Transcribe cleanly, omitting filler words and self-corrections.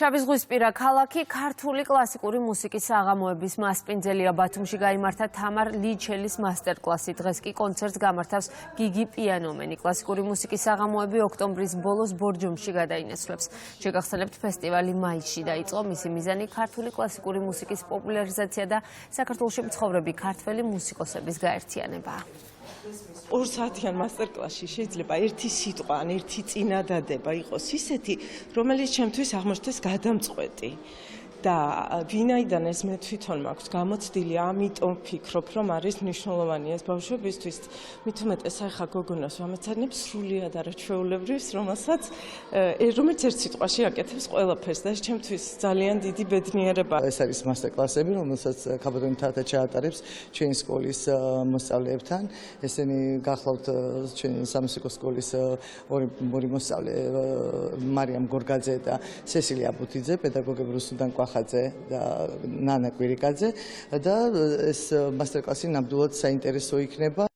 შავიზღვისპირა ქალაქი ქართული კლასიკური მუსიკის საღამოების მასპინძელია. ბათუმში გაიმართა თამარ ლიჩელის მასტერკლასი. დღეს კი კონცერტს გამართავს გიგი პიანომენი. კლასიკური მუსიკის საღამოები ოქტომბრის ბოლოს ბორჯომში გადაინაცვლებს. შეგახსენებთ, ფესტივალი მაისში დაიწყო. მისი მიზანი ქართული კლასიკური მუსიკის პოპულარიზაცია და საქართველოში მცხოვრები ქართველი მუსიკოსების გაერთიანებაა. 2 საათიან მასტერკლასში შეიძლება ერთი სიტყვა ან ერთი წინადადება იყოს ისეთი, რომელიც ჩემთვის აღმოჩნდეს გადამწყვეტი. და ვინაიდან ეს მე თვითონ მაქვს გამოცდილი, ამიტომ ვფიქრობ, რომ არის მნიშვნელოვანი ეს ბავშვებისთვის. მით უმეტეს ახლა გოგონას ვამეცადნებ სრულიად არაჩვეულებრივს, რომელიც ერთ სიტყვაში აკეთებს ყველაფერს და ეს ჩემთვის ძალიან დიდი ბედნიერებაა. ეს არის მასტერკლასები, რომელსაც ქაბადონი თათა ჩაატარებს ჩვენი სკოლის მოსწავლეებთან. ესენი გახლავთ ჩვენი სამუსიკო სკოლის ორი მოსწავლე მარიამ გორგაძე და სესილია აბუთიძე, პედაგოგები რუსუდან კვახაძე და ნანა კვირიკაძე და ეს მასტერკლასი ნამდვილად საინტერესო იქნება.